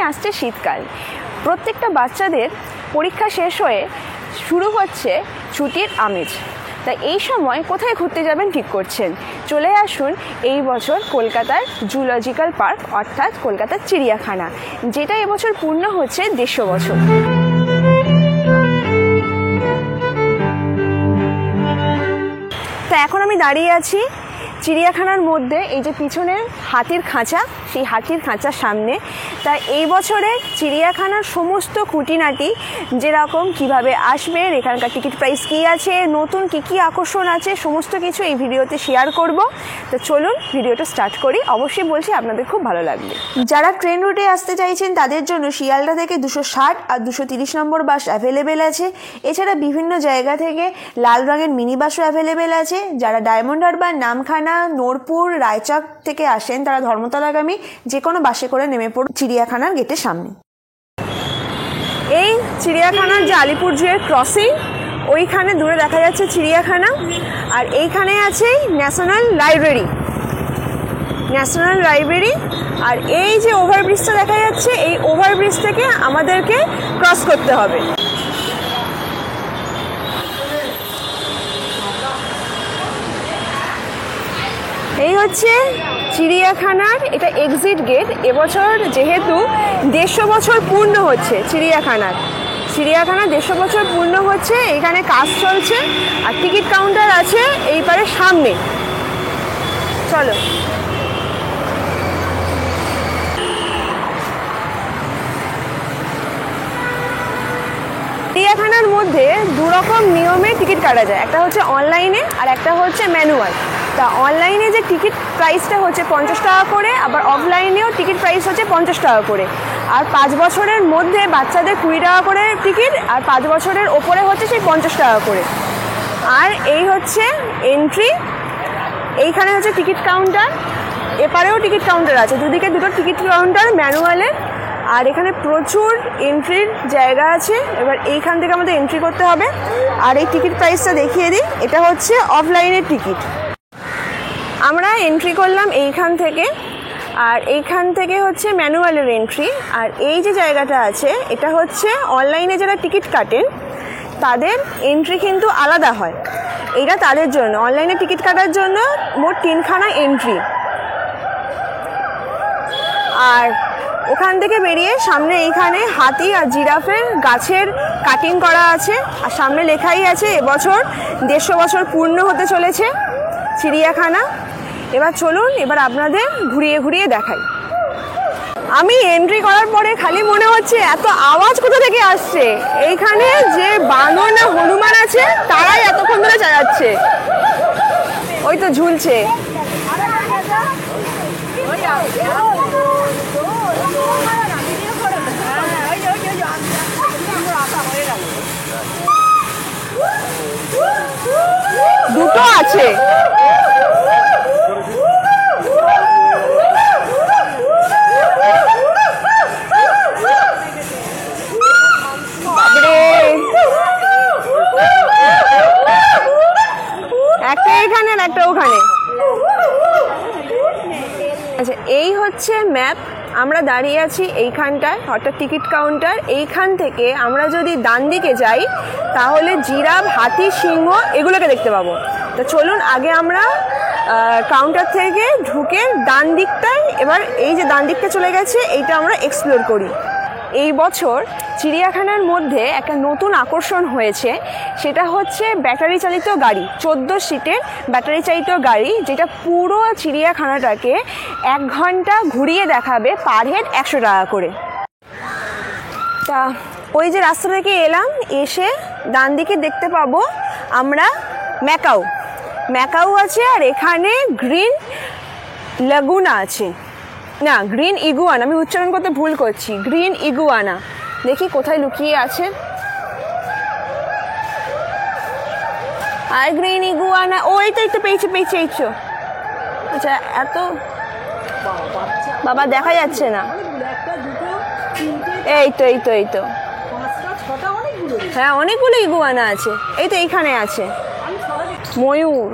আসছে শীতকাল। প্রত্যেকটা বাচ্চাদের পরীক্ষা শেষ হয়ে শুরু হচ্ছে ছুটির আমেজ। তাই এই সময় কোথায় ঘুরতে যাবেন ঠিক করছেন। চলে আসুন এই বছর কলকাতার জুলজিক্যাল পার্ক অর্থাৎ কলকাতার চিড়িয়াখানা, যেটা এবছর পূর্ণ হচ্ছে 150 বছর। তা এখন আমি দাঁড়িয়ে আছি চিড়িয়াখানার মধ্যে, এই যে পিছনের হাতির খাঁচা, সেই হাতির খাঁচার সামনে। তাই এই বছরে চিড়িয়াখানার সমস্ত খুঁটিনাটি, যেরকম কিভাবে আসবেন, এখানকার টিকিট প্রাইস কী আছে, নতুন কী আকর্ষণ আছে, সমস্ত কিছু এই ভিডিওতে শেয়ার করব। তো চলুন ভিডিওটা স্টার্ট করি। অবশ্যই বলছি আপনাদের খুব ভালো লাগবে। যারা ট্রেন রুটে আসতে চাইছেন তাদের জন্য শিয়ালদা থেকে 260 আর 230 নম্বর বাস অ্যাভেলেবেল আছে। এছাড়া বিভিন্ন জায়গা থেকে লাল রঙের মিনি বাসও অ্যাভেলেবেল আছে। যারা ডায়মন্ড হারবার, নামখানা, নোরপুর, রায়চক থেকে আসেন তারা ধর্মতলাগামী যে কোনো বাসে করে নেমে পড়ুন চিড়িয়াখানার গেটের সামনে। এই চিড়িয়াখানার যে আলিপুর জুয়ের ক্রসিং, ওইখানে দূরে দেখা যাচ্ছে চিড়িয়াখানা, আর এইখানে আছে ন্যাশনাল লাইব্রেরি। আর এই যে ওভারব্রিজটা দেখা যাচ্ছে, এই ওভারব্রিজ থেকে আমাদেরকে ক্রস করতে হবে। এই হচ্ছে চিড়িয়াখানার এটা এক্সিট গেট। এবছর যেহেতু 150 বছর পূর্ণ হচ্ছে চিড়িয়াখানা 150 বছর পূর্ণ হচ্ছে, এখানে কাজ চলছে আর টিকিট কাউন্টার আছে এই পারে সামনে। চলো চিড়িয়াখানার মধ্যে দুরকম নিয়মে টিকিট কাটা যায়, একটা হচ্ছে অনলাইনে আর একটা হচ্ছে ম্যানুয়াল। তা অনলাইনে যে টিকিট প্রাইসটা হচ্ছে 50 টাকা করে, আবার অফলাইনেও টিকিট প্রাইস হচ্ছে 50 টাকা করে। আর 5 বছরের মধ্যে বাচ্চাদের 20 টাকা করে টিকিট, আর 5 বছরের ওপরে হচ্ছে সেই 50 টাকা করে। আর এই হচ্ছে এন্ট্রি, এইখানে হচ্ছে টিকিট কাউন্টার, এপারেও টিকিট কাউন্টার আছে, দুদিকে দুটো টিকিট কাউন্টার ম্যানুয়ালের। আর এখানে প্রচুর এন্ট্রির জায়গা আছে। এবার এইখান থেকে আমাদের এন্ট্রি করতে হবে। আর এই টিকিট প্রাইসটা দেখিয়ে দিই, এটা হচ্ছে অফলাইনের টিকিট। আমরা এন্ট্রি করলাম এইখান থেকে, আর এইখান থেকে হচ্ছে ম্যানুয়ালের এন্ট্রি। আর এই যে জায়গাটা আছে, এটা হচ্ছে অনলাইনে যারা টিকিট কাটেন তাদের এন্ট্রি কিন্তু আলাদা হয়। এটা তাদের জন্য, অনলাইনে টিকিট কাটার জন্য মোট 3খানা এন্ট্রি। আর ওখান থেকে বেরিয়ে সামনে এইখানে হাতি আর জিরাফের গাছের কাটিং করা আছে, আর সামনে লেখাই আছে এবছর 150 বছর পূর্ণ হতে চলেছে চিড়িয়াখানা। এবার চলুন, এবার আপনাদের ঘুরিয়ে ঘুরিয়ে দেখাই। আমি এন্ট্রি করার পরে খালি মনে হচ্ছে এত আওয়াজ কোথা থেকে আসছে। এইখানে যে বানর না হনুমান আছে তারাই এতক্ষণ ধরে চালাচ্ছে, ওই তো ঝুলছে। দুটো আছে। একটা এখানে আর একটা ওখানে। আচ্ছা, এই হচ্ছে ম্যাপ। আমরা দাঁড়িয়ে আছি এইখানটায়, অর্থাৎ টিকিট কাউন্টার। এইখান থেকে আমরা যদি ডান দিকে যাই তাহলে জিরাফ, হাতি, সিংহ এগুলোকে দেখতে পাবো। তো চলুন আগে আমরা কাউন্টার থেকে ঢুকে ডান দিকটায়, এবার এই যে ডান দিকটা চলে গেছে এইটা আমরা এক্সপ্লোর করি। এই বছর চিড়িয়াখানার মধ্যে একটা নতুন আকর্ষণ হয়েছে, সেটা হচ্ছে ব্যাটারি চালিত গাড়ি, 14 সিটের ব্যাটারি চালিত গাড়ি, যেটা পুরো চিড়িয়াখানাটাকে 1 ঘন্টা ঘুরিয়ে দেখাবে, পার হেড 100 টাকা করে। তা ওই যে রাস্তা থেকে এলাম, এসে ডান দিকে দেখতে পাবো আমরা ম্যাকাও আছে, আর এখানে গ্রিন লাগুনা আছে, না গ্রিন ইগুয়ানা, আমি উচ্চারণ করতে ভুল করছি, গ্রিন ইগুয়ানা। দেখি কোথায় লুকিয়ে আছে। আর গ্রিন ইগুয়ানা, ওই তো একটু পেয়েছি। আচ্ছা, এত বাবা দেখা যাচ্ছে না। এই তো হ্যাঁ, অনেকগুলো ইগুয়ানা আছে। এই তো এইখানে আছে ময়ূর।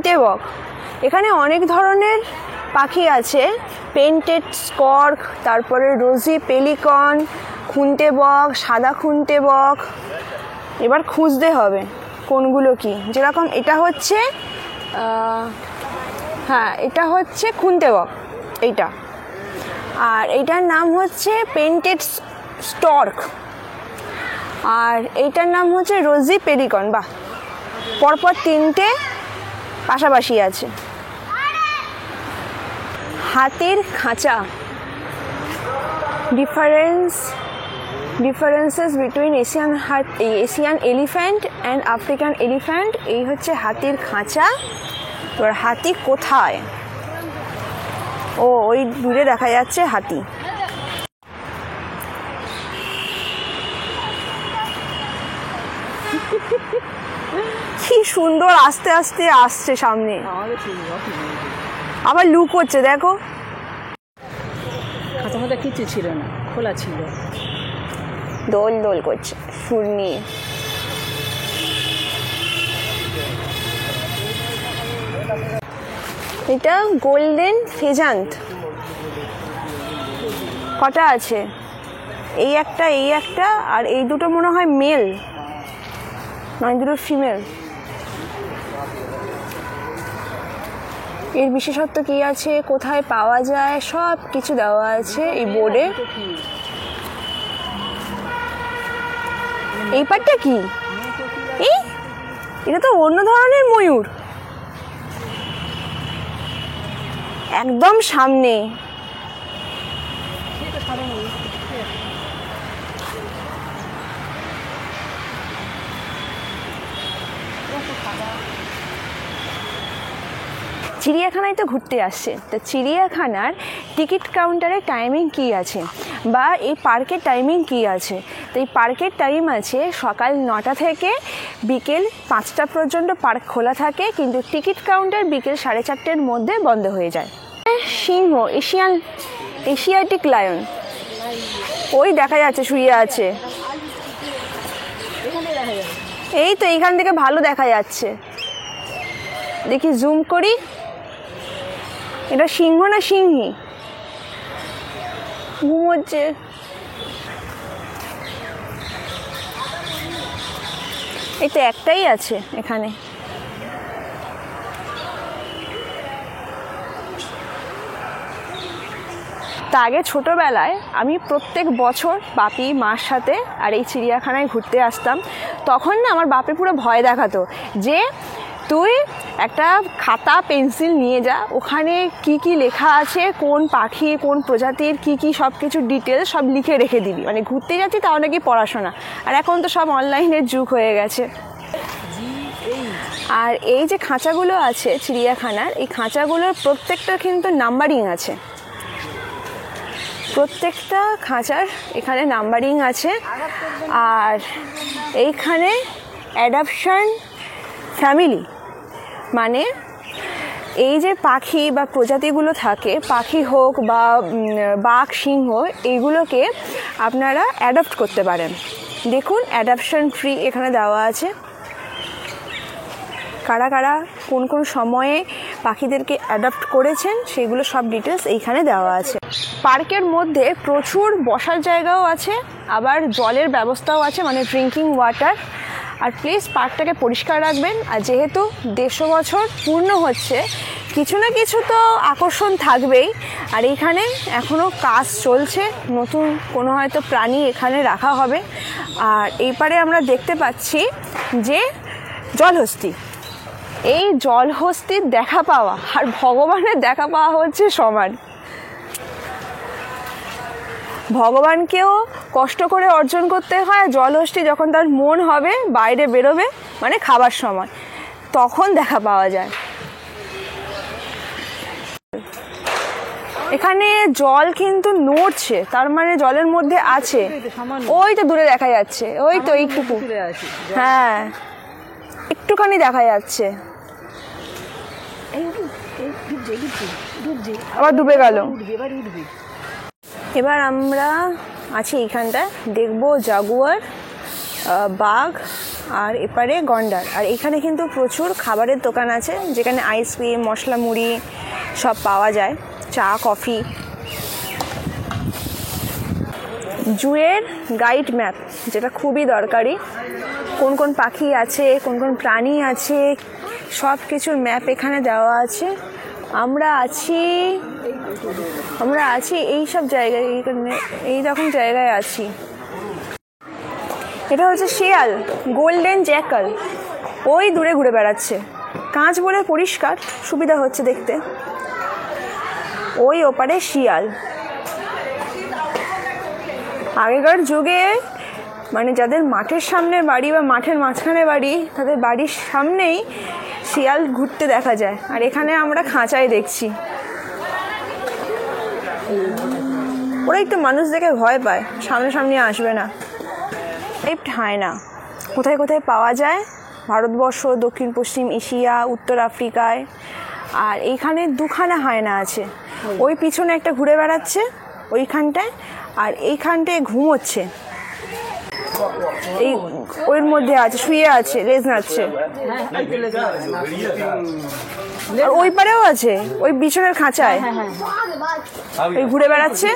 খুন্তে বক। এখানে অনেক ধরনের পাখি আছে, পেন্টেড স্কর্ক, তারপরে রোজি পেলিকন, খুন্তে বক, সাদা খুন্তে বক। এবার খুঁজতে হবে কোনগুলো কি। যেরকম এটা হচ্ছে হ্যাঁ, এটা হচ্ছে খুন্তে বক এইটা, আর এইটার নাম হচ্ছে পেন্টেড স্টর্ক, আর এইটার নাম হচ্ছে রোজি পেলিকন। বাহ, পরপর তিনটে পাশাপাশি আছে। হাতির খাঁচা, differences between Asian elephant and African elephant. এই হচ্ছে হাতির খাঁচা। এবার হাতি কোথায়? ওই দূরে দেখা যাচ্ছে হাতি। কি সুন্দর আস্তে আস্তে আসছে সামনে, আবার লুক হচ্ছে। দেখো, খাঁচা কিছু ছিল না, খোলা ছিল, দোল দোল করছে সুর নিয়ে। এটা গোল্ডেন ফেজান্ট। কটা আছে? এই একটা, এই একটা, আর এই দুটো মনে হয় মেল, নয় দুটো ফিমেল। এর বিশেষত্ব কি আছে, কোথায় পাওয়া যায়, সব কিছু দেওয়া আছে এই বোর্ডে। এই পাটটা কি? এটা তো অন্য ধরনের ময়ূর, একদম সামনে। চিড়িয়াখানায় তো ঘুরতে আসছে, তো চিড়িয়াখানার টিকিট কাউন্টারের টাইমিং কি আছে, বা এই পার্কের টাইমিং কি আছে? তো এই পার্কের টাইম আছে সকাল 9টা থেকে বিকেল 5টা পর্যন্ত পার্ক খোলা থাকে, কিন্তু টিকিট কাউন্টার বিকেল 4:30-র মধ্যে বন্ধ হয়ে যায়। সিংহ, এশিয়াটিক লায়ন, ওই দেখা যাচ্ছে শুয়ে আছে। এই তো এইখান থেকে ভালো দেখা যাচ্ছে, দেখি জুম করি। এটা সিংহ না সিংহী? ঘুমোচ্ছে। এই তো একটাই আছে এখানে। তা আগে ছোটোবেলায় আমি প্রত্যেক বছর বাপি মার সাথে আর এই চিড়িয়াখানায় ঘুরতে আসতাম। তখন না আমার বাপে পুরো ভয় দেখাতো যে তুই একটা খাতা পেন্সিল নিয়ে যা, ওখানে কি কি লেখা আছে, কোন পাখি কোন প্রজাতির কি কি সব কিছু ডিটেলস সব লিখে রেখে দিবি, মানে ঘুরতে যাচ্ছি তাও নাকি পড়াশোনা। আর এখন তো সব অনলাইনের যুগ হয়ে গেছে। আর এই যে খাঁচাগুলো আছে চিড়িয়াখানার, এই খাঁচাগুলোর প্রত্যেকটা কিন্তু নাম্বারিং আছে, প্রত্যেকটা খাঁচার এখানে নাম্বারিং আছে। আর এইখানে অ্যাডাপশন ফ্যামিলি, মানে এই যে পাখি বা প্রজাতিগুলো থাকে, পাখি হোক বা বাঘ সিংহ, এইগুলোকে আপনারা অ্যাডপ্ট করতে পারেন। দেখুন অ্যাডাপশন ট্রি এখানে দেওয়া আছে, কারা কারা কোন কোন সময়ে পাখিদেরকে অ্যাডপ্ট করেছেন সেগুলো সব ডিটেলস এইখানে দেওয়া আছে। পার্কের মধ্যে প্রচুর বসার জায়গাও আছে, আবার জলের ব্যবস্থাও আছে, মানে ড্রিঙ্কিং ওয়াটার। আর প্লিজ পার্কটাকে পরিষ্কার রাখবেন। আর যেহেতু 150 বছর পূর্ণ হচ্ছে, কিছু না কিছু তো আকর্ষণ থাকবেই। আর এইখানে এখনও কাজ চলছে, নতুন কোনো হয়তো প্রাণী এখানে রাখা হবে। আর এই পারে আমরা দেখতে পাচ্ছি যে জলহস্তি। এই জলহস্তির দেখা পাওয়া আর ভগবানের দেখা পাওয়া হচ্ছে সমান। ভগবানকেও কষ্ট করে অর্জন করতে হয়, জলহস্তি যখন তার মন হবে বাইরে বেরোবে, মানে খাবার সময়, তখন দেখা পাওয়া যায়। এখানে জল কিন্তু নড়ছে, তার মানে জলের মধ্যে আছে। ওই তো দূরে দেখা যাচ্ছে, ওই তো এইটুকু, হ্যাঁ একটুখানি দেখা যাচ্ছে, আবার ডুবে গেল। এবার আমরা আছি এইখানটায়, দেখবো জাগুয়ার, বাঘ আর এপারে গন্ডার। আর এখানে কিন্তু প্রচুর খাবারের দোকান আছে, যেখানে আইসক্রিম, মশলা মুড়ি সব পাওয়া যায়, চা, কফি। জুয়ের গাইড ম্যাপ, যেটা খুবই দরকারি। কোন কোন পাখি আছে, কোন কোন প্রাণী আছে, সব কিছুর ম্যাপ এখানে দেওয়া আছে। আমরা আছি এই সব জায়গায়, এই রকম জায়গায় আছি। এটা হচ্ছে শিয়াল, গোল্ডেন জ্যাকাল, ওই দূরে ঘুরে বেড়াচ্ছে। কাঁচ বলে পরিষ্কার, সুবিধা হচ্ছে দেখতে। ওই ওপারে শিয়াল। আগেকার যুগে মানে যাদের মাঠের সামনে বাড়ি বা মাঠের মাঝখানে বাড়ি, তাদের বাড়ির সামনেই শিয়াল ঘুরতে দেখা যায়। আর এখানে আমরা খাঁচায় দেখছি। ওরা একটু মানুষ দেখে ভয় পায়, সামনে আসবে না। এই হায়না কোথায় কোথায় পাওয়া যায়? ভারতবর্ষ, দক্ষিণ পশ্চিম এশিয়া, উত্তর আফ্রিকায়। আর এইখানে দুখানা হায়না আছে। ওই পিছনে একটা ঘুরে বেড়াচ্ছে ওইখানটায়, আর এইখানটায় ঘুমোচ্ছে। এই ওর মধ্যে আছে, শুয়ে আছে, লেজ নাড়ছে। আর ওই পারেও আছে, ওই বিছনের খাঁচায় ওই ঘুরে বেড়াচ্ছে।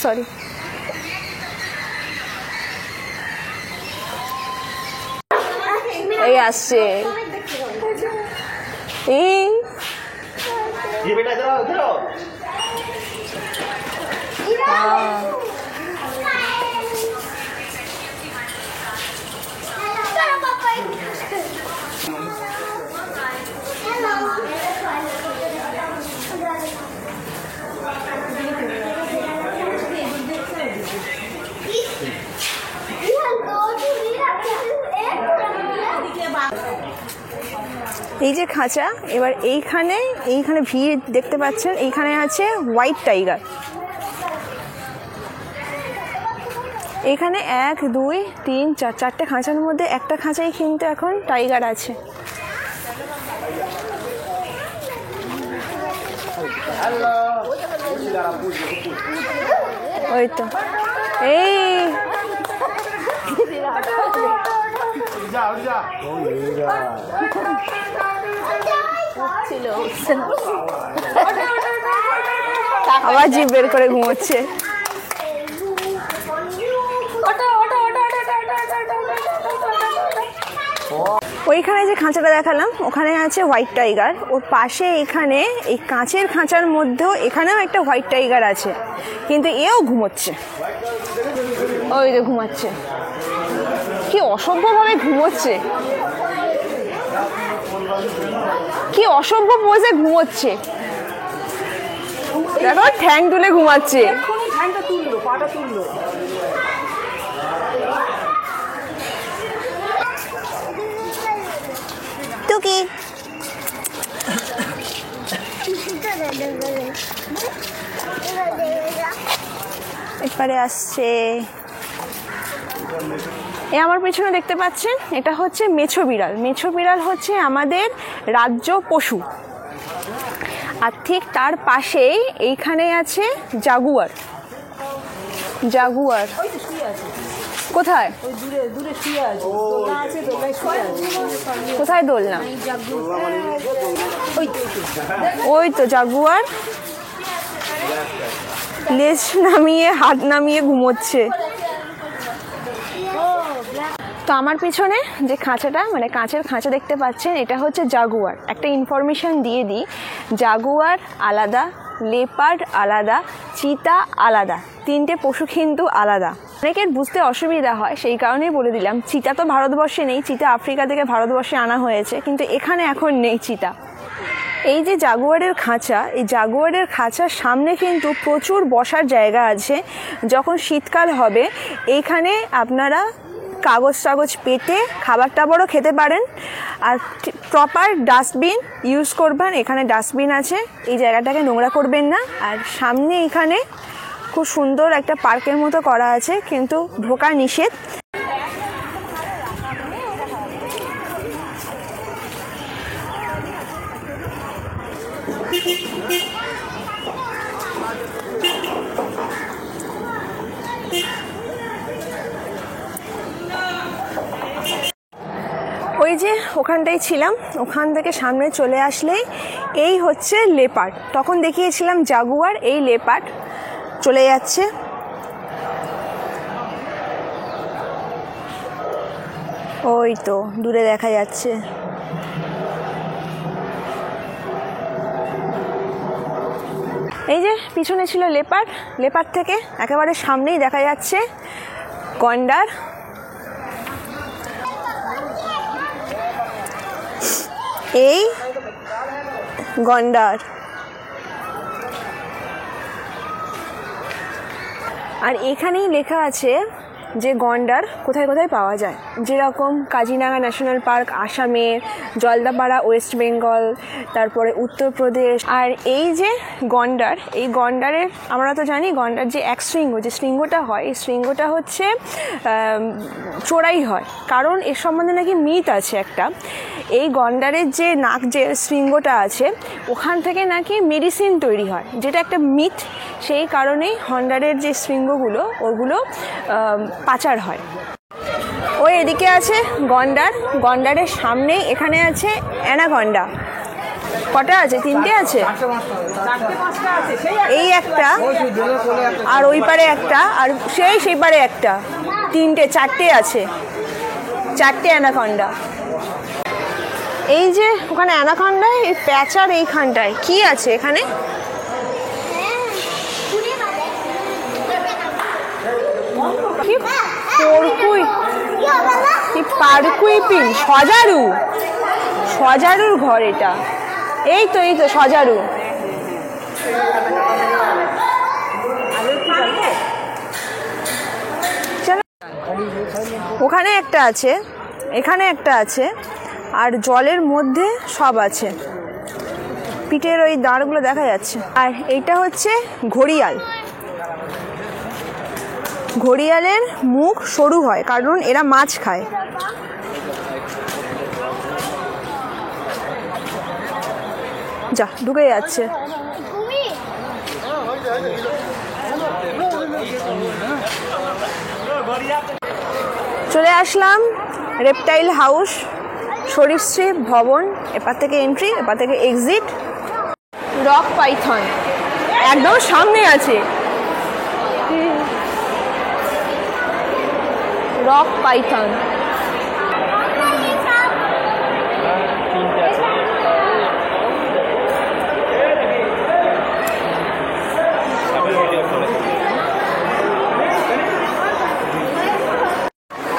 সরি, এই আসছে। এই এই যে খাঁচা, এবার এইখানে ভিড় দেখতে পাচ্ছেন। এইখানে আছে হোয়াইট টাইগার। এখানে 1, 2, 3, 4, 4টে খাঁচার মধ্যে একটা খাঁচাই কিন্তু এখন টাইগার আছে। ওই তো এই আবার জিভ বের করে ঘুমোচ্ছে। ওইখানে যে খাঁচাটা দেখালাম, ওখানে আছে হোয়াইট টাইগার। ওর পাশে এখানে এই কাঁচের খাঁচার মধ্যেও এখানেও একটা হোয়াইট টাইগার আছে, কিন্তু এও ঘুমোচ্ছে। ওই যে ঘুমাচ্ছে, কি অসভ্যভাবে ঘুমোচ্ছে, কি অসভ্য পোজে ঘুমোচ্ছে। দেখো ঠ্যাং তুলে ঘুমাচ্ছে। টুকি এবারে আসছে। এ আমার পেছনে দেখতে পাচ্ছেন, এটা হচ্ছে মেছো বিড়াল। মেছো বিড়াল হচ্ছে আমাদের রাজ্য পশু। আর ঠিক তার পাশেই এইখানে আছে জাগুয়ার। জাগুয়ার কোথায়? কোথায় দোলনা? ওই তো জাগুয়ার, লেজ নামিয়ে হাত নামিয়ে ঘুমোচ্ছে। তো আমার পিছনে যে খাঁচাটা, মানে কাঁচের খাঁচা দেখতে পাচ্ছেন, এটা হচ্ছে জাগুয়ার। একটা ইনফরমেশন দিয়ে দিই, জাগুয়ার আলাদা, লেপার্ড আলাদা, চিতা আলাদা। 3টে পশু কিন্তু আলাদা। অনেকের বুঝতে অসুবিধা হয়, সেই কারণেই বলে দিলাম। চিতা তো ভারতবর্ষে নেই, চিতা আফ্রিকা থেকে ভারতবর্ষে আনা হয়েছে, কিন্তু এখানে এখন নেই চিতা। এই যে জাগুয়ারের খাঁচা, এই জাগুয়ারের খাঁচার সামনে কিন্তু প্রচুর বসার জায়গা আছে। যখন শীতকাল হবে এইখানে আপনারা কাগজ পেতে খাবার টাবারও খেতে পারেন। আর প্রপার ডাস্টবিন ইউজ করবেন। এখানে ডাস্টবিন আছে, এই জায়গাটাকে নোংরা করবেন না। আর সামনে এখানে খুব সুন্দর একটা পার্কের মতো করা আছে, কিন্তু ঢোকা নিষেধ। ওই যে ওখানটায় ছিলাম, ওখান থেকে সামনে চলে আসলেই এই হচ্ছে লেপার্ড। তখন দেখিয়েছিলাম জাগুয়ার, এই লেপার্ড চলে যাচ্ছে। ওই তো দূরে দেখা যাচ্ছে। এই যে পিছনে ছিল লেপার্ড, লেপার্ড থেকে একেবারে সামনেই দেখা যাচ্ছে গন্ডার। এই গন্ডার, আর এখানেই লেখা আছে যে গন্ডার কোথায় কোথায় পাওয়া যায়, যেরকম কাজিরাঙা ন্যাশনাল পার্ক আসামের, জলদাপাড়া ওয়েস্ট বেঙ্গল, তারপরে উত্তরপ্রদেশ। আর এই যে গন্ডার, এই গন্ডারের আমরা তো জানি গন্ডার যে এক শৃঙ্গ, যে শৃঙ্গটা হয়, এই শৃঙ্গটা হচ্ছে চোরাই হয়, কারণ এর সম্বন্ধে নাকি মিথ আছে একটা। এই গন্ডারের যে নাক, যে শৃঙ্গটা আছে, ওখান থেকে নাকি মেডিসিন তৈরি হয়, যেটা একটা মিথ। সেই কারণেই গন্ডারের যে শৃঙ্গগুলো ওগুলো পাচার হয়। ওই এদিকে আছে গন্ডার, গন্ডারের সামনেই এখানে আছে অ্যানাকন্ডা। কটা আছে? 3টে আছে। এই একটা, আর ওই পারে একটা, আর সেই পারে একটা, 3টে 4টে আছে, 4টে অ্যানাকন্ডা। এই যে ওখানে অ্যানাকন্ডা, এই প্যাঁচার এইখানটায় কি আছে এখানে? সজারুর ঘর এটা। এই তো সজারু। ওখানে একটা আছে, এখানে একটা আছে, আর জলের মধ্যে সব আছে। পিঠের ওই দাঁড়গুলো দেখা যাচ্ছে। আর এইটা হচ্ছে ঘড়িয়াল। ঘড়িয়ালের মুখ সরু হয় কারণ এরা মাছ খায়। যা ঢুকে যাচ্ছে। চলে আসলাম রেপটাইল হাউস, সরীসৃপ ভবন। এপার থেকে এন্ট্রি, এপার থেকে এক্সিট। রক পাইথন একদম সামনে আছে। Rock Python.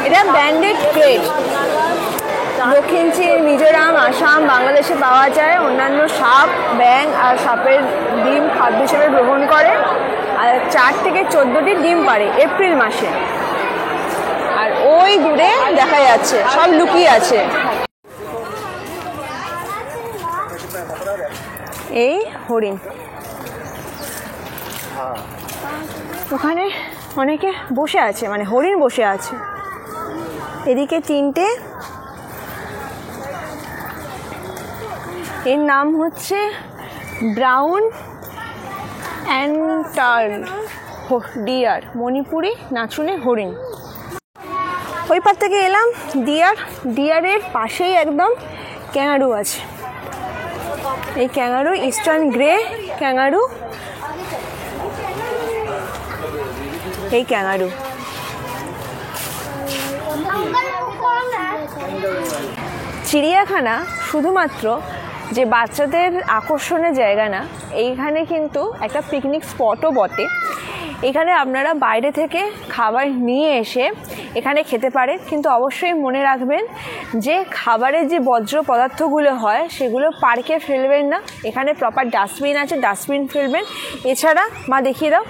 এটা ব্যান্ডেড ক্রেট। দক্ষিণ চীন, মিজোরাম, আসাম, বাংলাদেশে পাওয়া যায়। অন্যান্য সাপ, ব্যাঙ আর সাপের ডিম খাদ্য হিসেবে গ্রহণ করে। আর 4 থেকে 14টি ডিম পারে এপ্রিল মাসে। আর ওই দূরে দেখা যাচ্ছে সব লুকিয়ে আছে। এই হরিণ। ওখানে অনেকে বসে আছে, মানে হরিণ বসে আছে। এদিকে 3টে। এর নাম হচ্ছে ব্রাউন অ্যান্টার্ড ডিয়ার, মণিপুরি নাচুনে হরিণ। ওই পার থেকে এলাম ডিয়ার। ডিয়ারের পাশেই একদম ক্যাঙ্গারু আছে। এই ক্যাঙ্গারু ইস্টার্ন গ্রে ক্যাঙ্গারু। এই ক্যাঙ্গারু। চিড়িয়াখানা শুধুমাত্র যে বাচ্চাদের আকর্ষণের জায়গা না, এইখানে কিন্তু একটা পিকনিক স্পটও বটে। এখানে আপনারা বাইরে থেকে খাবার নিয়ে এসে এখানে খেতে পারেন, কিন্তু অবশ্যই মনে রাখবেন যে খাবারের যে বর্জ্য পদার্থগুলো হয় সেগুলো পার্কে ফেলবেন না। এখানে প্রপার ডাস্টবিন আছে, ডাস্টবিন ফেলবেন। এছাড়া মা দেখিয়ে দাও,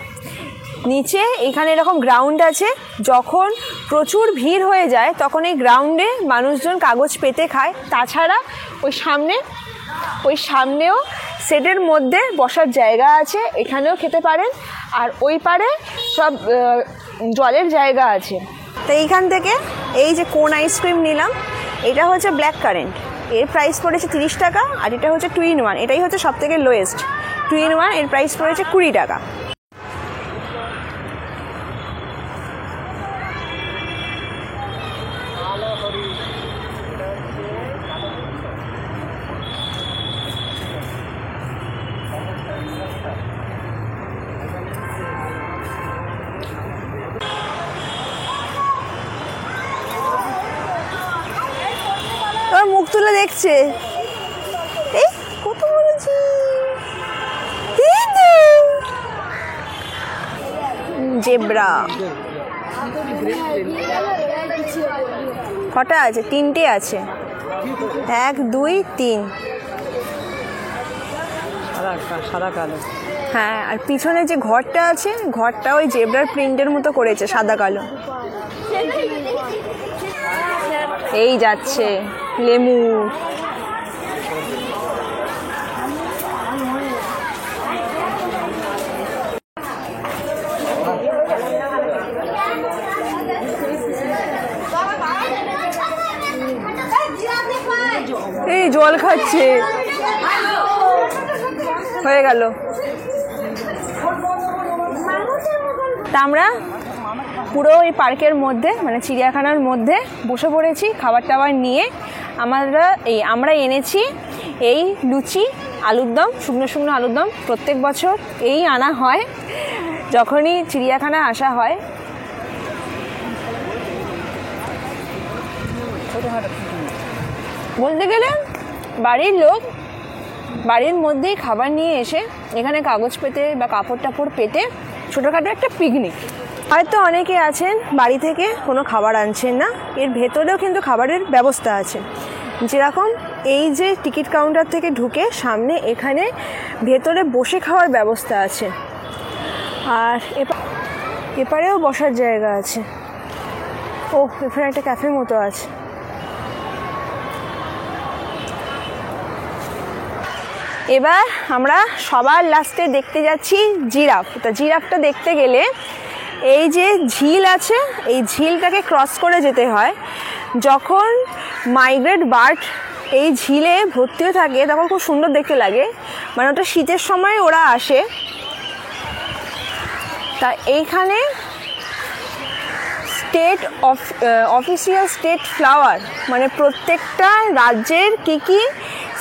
নিচে এখানে এরকম গ্রাউন্ড আছে। যখন প্রচুর ভিড় হয়ে যায় তখন এই গ্রাউন্ডে মানুষজন কাগজ পেতে খায়। তাছাড়া ওই সামনেও সেটের মধ্যে বসার জায়গা আছে, এখানেও খেতে পারেন। আর ওই পারে সব জলের জায়গা আছে। তো এইখান থেকে এই যে কোন আইসক্রিম নিলাম, এটা হচ্ছে ব্ল্যাক কারেন্ট। এর প্রাইস পড়েছে 30 টাকা। আর এটা হচ্ছে 2 in 1, এটাই হচ্ছে সব থেকে লোয়েস্ট। 2 in 1 এর প্রাইস পড়েছে 20 টাকা। দেখছে। এই কত বলেছি জেব্রা কটা আছে? 3টে আছে, 1 2 3। সাদা কালো। হ্যাঁ, আর পিছনে যে ঘরটা আছে, ঘরটা ওই জেব্রার প্রিন্টের মতো করেছে, সাদা কালো। এই যাচ্ছে লেমুর। এই জল খাচ্ছে, হয়ে গেল। তা আমরা পুরো এই পার্কের মধ্যে মানে চিড়িয়াখানার মধ্যে বসে পড়েছি খাবার টাবার নিয়ে। আমরা এনেছি এই লুচি, আলুর দম, শুকনো শুকনো আলুর দম। প্রত্যেক বছর এই আনা হয় যখনই চিড়িয়াখানায় আসা হয়। বলতে গেলে বাড়ির লোক বাড়ির মধ্যেই খাবার নিয়ে এসে এখানে কাগজ পেতে বা কাপড় টাপড় পেতে ছোটোখাটো একটা পিকনিক। হয়তো অনেকে আছেন বাড়ি থেকে কোনো খাবার আনছেন না, এর ভেতরেও কিন্তু খাবারের ব্যবস্থা আছে। যেরকম এই যে টিকিট কাউন্টার থেকে ঢুকে সামনে এখানে ভেতরে বসে খাওয়ার ব্যবস্থা আছে, আর এপারেও বসার জায়গা আছে। ও এখানে একটা ক্যাফে মতো আছে। এবার আমরা সবার লাস্টে দেখতে যাচ্ছি জিরাফ। তা জিরাফটা দেখতে গেলে এই যে ঝিল আছে, এই ঝিলটাকে ক্রস করে যেতে হয়। যখন মাইগ্রেট বার্ড এই ঝিলে ভর্তি হয়ে থাকে তখন খুব সুন্দর দেখতে লাগে, মানে ওটা শীতের সময় ওরা আসে। তা এইখানে অফিসিয়াল স্টেট ফ্লাওয়ার, মানে প্রত্যেকটা রাজ্যের কী কী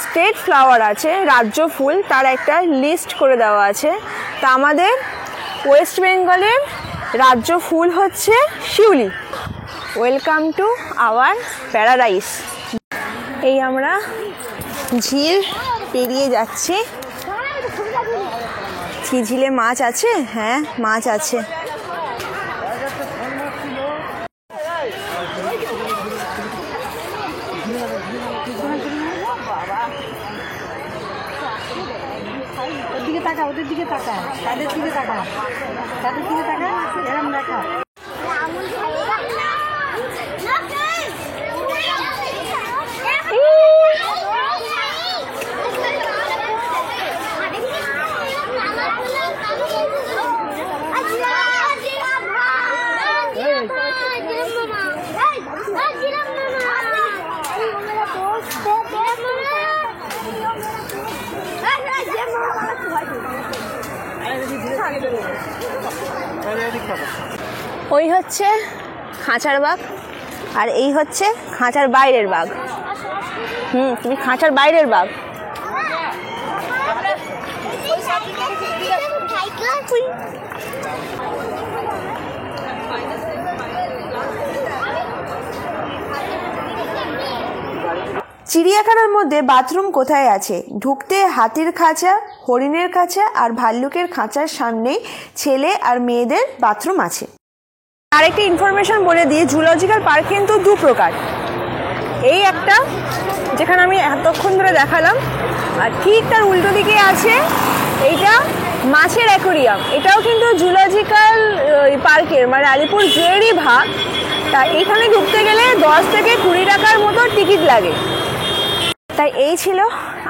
স্টেট ফ্লাওয়ার আছে, রাজ্য ফুল, তার একটা লিস্ট করে দেওয়া আছে। তা আমাদের ওয়েস্ট বেঙ্গলের রাজ্য ফুল হচ্ছে শিউলি। Welcome to our paradise. এই আমরা ঝিল পেরিয়ে যাচ্ছি। ঝিলে মাছ আছে? হ্যাঁ, মাছ আছে। ওদের দিকে তাকা, তাদের দিকে তাকা, তাদের দিকে তাকা, এরম দেখা। ওই হচ্ছে খাঁচার বাঘ, আর এই হচ্ছে খাঁচার বাইরের বাঘ। তুমি খাঁচার বাইরের বাঘ। চিড়িয়াখানার মধ্যে বাথরুম কোথায় আছে? ঢুকতে হাতির খাঁচা, হরিণের খাঁচা আর ভাল্লুকের খাঁচার সামনেই ছেলে আর মেয়েদের বাথরুম আছে। আরেকটা ইনফরমেশন বলে দিই, জুলজিক্যাল পার্ক কিন্তু 2 প্রকার। এই একটা যেখানে আমি এতক্ষণ ধরে দেখালাম, আর ঠিক তার উল্টো দিকে আছে এইটা মাছের অ্যাকোরিয়াম। এটাও কিন্তু জুলজিক্যাল পার্কের মানে আলিপুর জুয়েরই ভাগ। তা এখানে ঢুকতে গেলে 10 থেকে 20 টাকার মতো টিকিট লাগে। তাই এই ছিল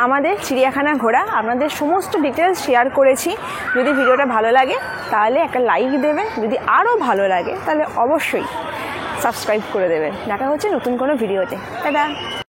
আমাদের চিড়িয়াখানা ঘোরা। আপনাদের সমস্ত ডিটেলস শেয়ার করেছি। যদি ভিডিওটা ভালো লাগে তাহলে একটা লাইক দেবেন, যদি আরও ভালো লাগে তাহলে অবশ্যই সাবস্ক্রাইব করে দেবেন। দেখা হচ্ছে নতুন কোনো ভিডিওতে। টাটা।